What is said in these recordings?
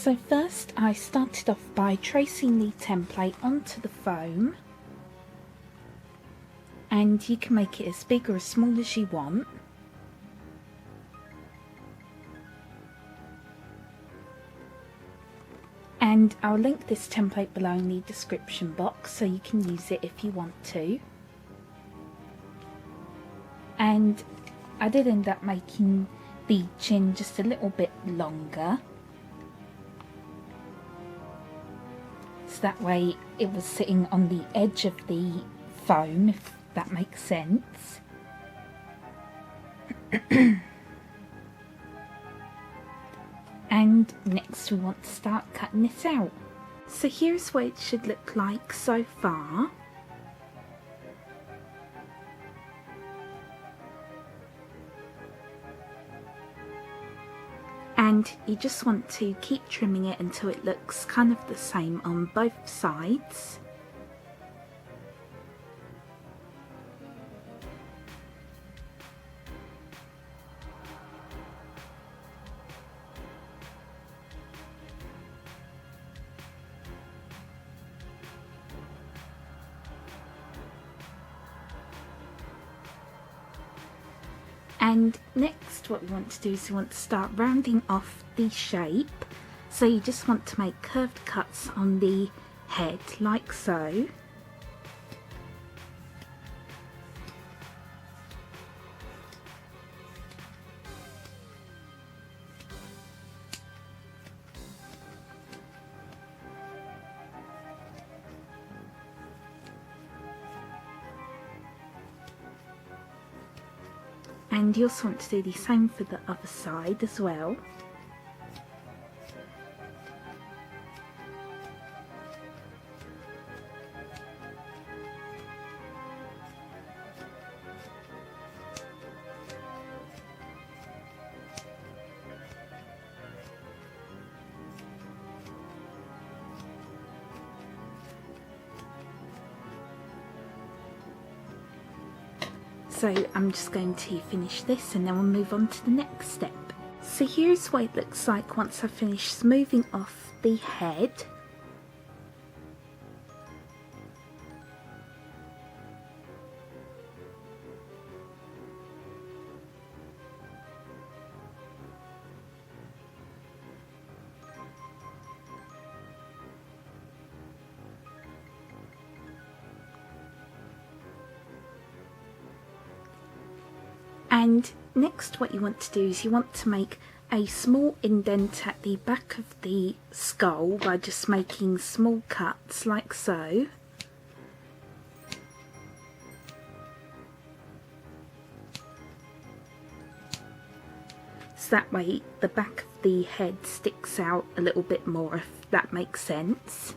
So first I started off by tracing the template onto the foam, and you can make it as big or as small as you want. And I'll link this template below in the description box so you can use it if you want to. And I did end up making the chin just a little bit longer, so that way it was sitting on the edge of the foam, if that makes sense. And next we want to start cutting it out. So here's what it should look like so far. And you just want to keep trimming it until it looks kind of the same on both sides. And next what we want to do is we want to start rounding off the shape. So you just want to make curved cuts on the head like so. And you also want to do the same for the other side as well. So I'm just going to finish this and then we'll move on to the next step. So here's what it looks like once I've finished smoothing off the head. And next what you want to do is you want to make a small indent at the back of the skull by just making small cuts like so. So that way the back of the head sticks out a little bit more, if that makes sense.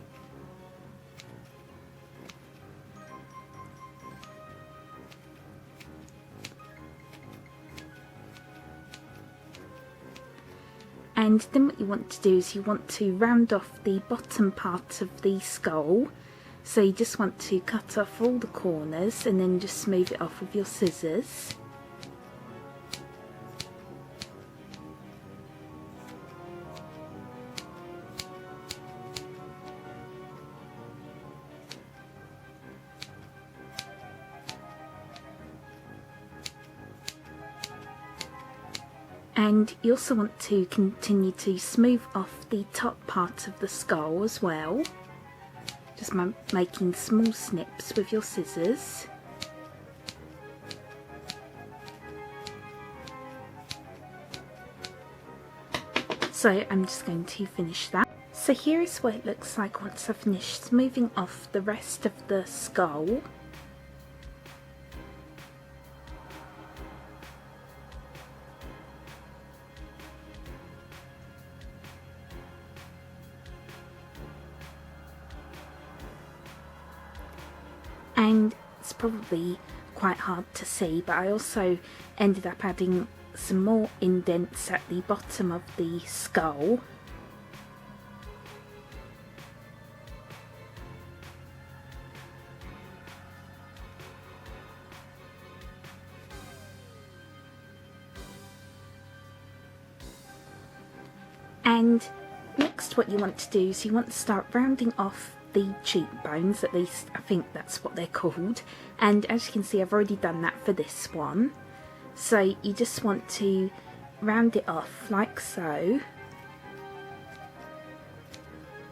And then what you want to do is you want to round off the bottom part of the skull. So you just want to cut off all the corners and then just smooth it off with your scissors. And you also want to continue to smooth off the top part of the skull as well, just making small snips with your scissors. So I'm just going to finish that. So here is what it looks like once I've finished smoothing off the rest of the skull. And it's probably quite hard to see, but I also ended up adding some more indents at the bottom of the skull. And next next what you want to do is you want to start rounding off the cheekbones, at least I think that's what they're called, and as you can see I've already done that for this one. So you just want to round it off like so,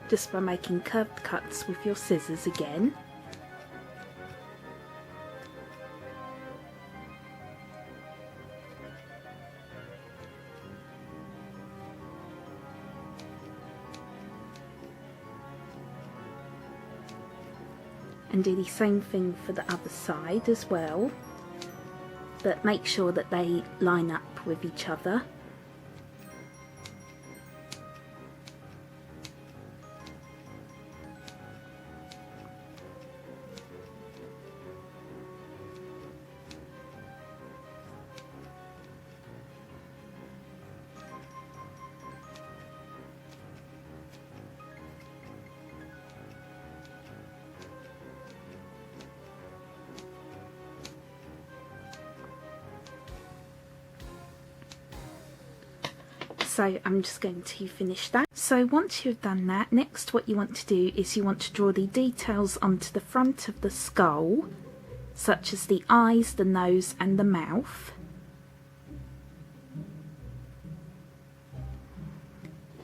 just by making curved cuts with your scissors again. And do the same thing for the other side as well, but make sure that they line up with each other. So I'm just going to finish that. So once you've done that, next what you want to do is you want to draw the details onto the front of the skull, such as the eyes, the nose and the mouth.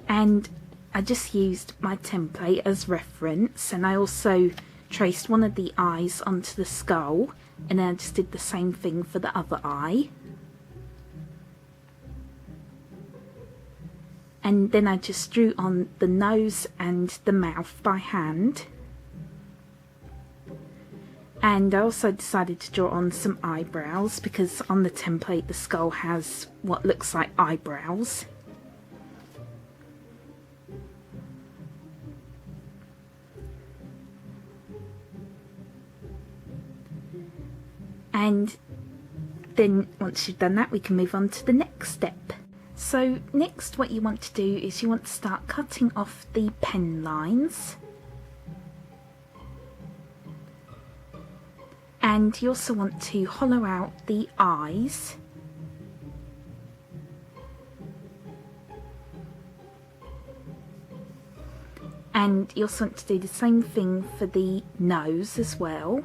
And I just used my template as reference, and I also traced one of the eyes onto the skull, and then I just did the same thing for the other eye. And then I just drew on the nose and the mouth by hand. And I also decided to draw on some eyebrows, because on the template the skull has what looks like eyebrows. And then once you've done that, we can move on to the next step. So next what you want to do is you want to start cutting off the pen lines, and you also want to hollow out the eyes, and you also want to do the same thing for the nose as well.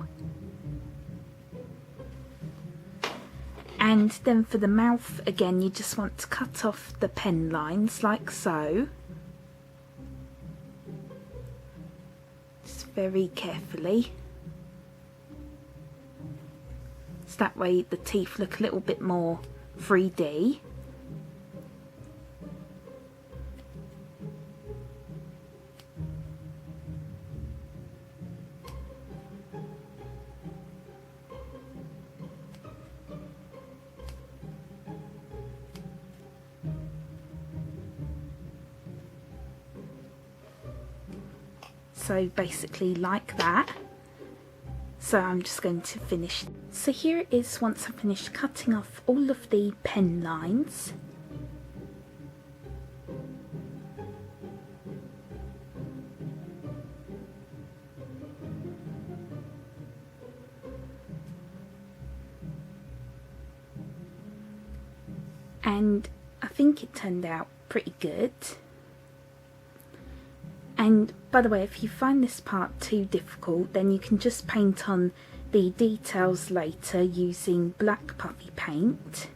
And then for the mouth again, you just want to cut off the pen lines like so. Just very carefully. So that way the teeth look a little bit more 3D. So basically like that. So I'm just going to finish. So here it is once I've finished cutting off all of the pen lines. And I think it turned out pretty good. And by the way, if you find this part too difficult, then you can just paint on the details later using black puffy paint.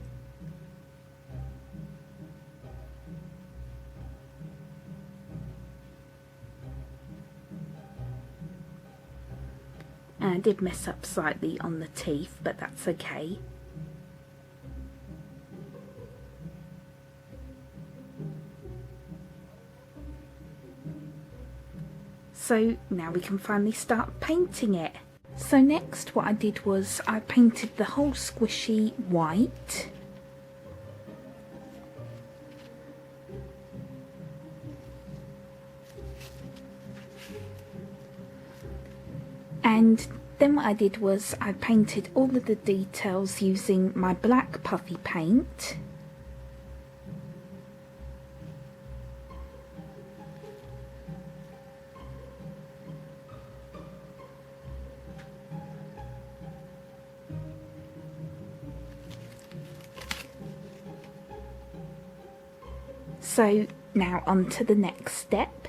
And I did mess up slightly on the teeth, but that's okay. So now we can finally start painting it. So next what I did was I painted the whole squishy white. And then what I did was I painted all of the details using my black puffy paint. So now on to the next step.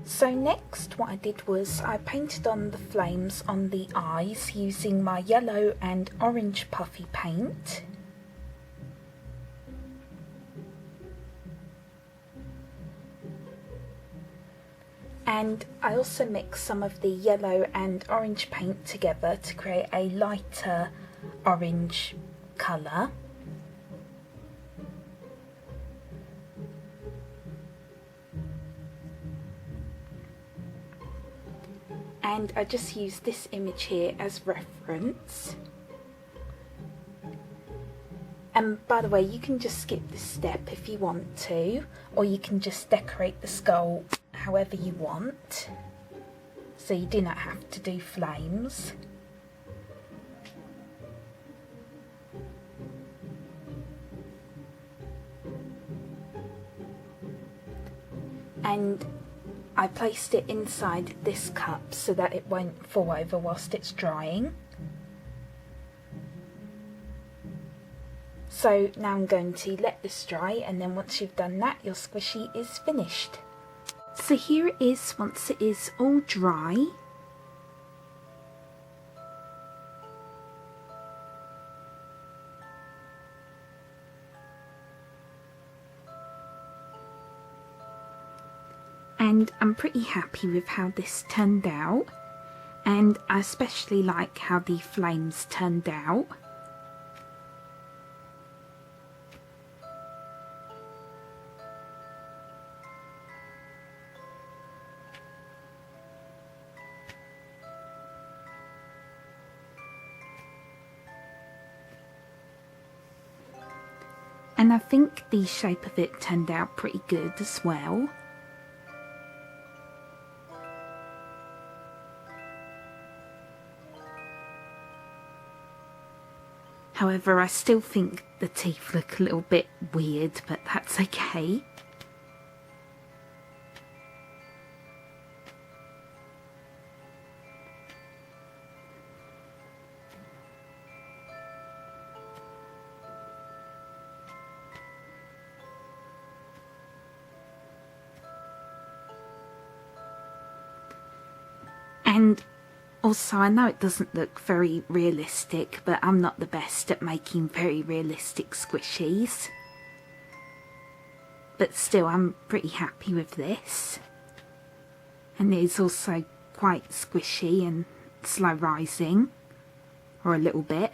So next what I did was I painted on the flames on the eyes using my yellow and orange puffy paint. And I also mixed some of the yellow and orange paint together to create a lighter orange colour. And I just used this image here as reference. And by the way, you can just skip this step if you want to, or you can just decorate the skull however you want, so you do not have to do flames. And I placed it inside this cup so that it won't fall over whilst it's drying. So now I'm going to let this dry, and then once you've done that, your squishy is finished. So here it is once it is all dry. And I'm pretty happy with how this turned out, and I especially like how the flames turned out. And I think the shape of it turned out pretty good as well. However, I still think the teeth look a little bit weird, but that's okay. And also, I know it doesn't look very realistic, but I'm not the best at making very realistic squishies. But still, I'm pretty happy with this. And it's also quite squishy and slow rising, or a little bit.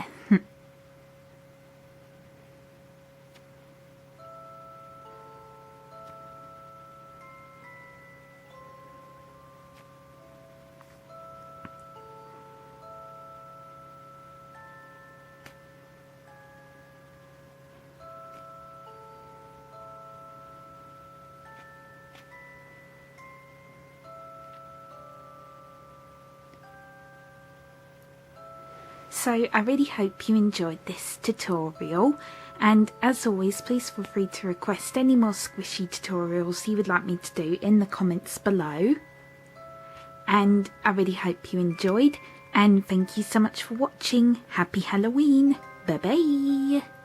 So I really hope you enjoyed this tutorial, and as always, please feel free to request any more squishy tutorials you would like me to do in the comments below. And I really hope you enjoyed, and thank you so much for watching. Happy Halloween. Bye bye.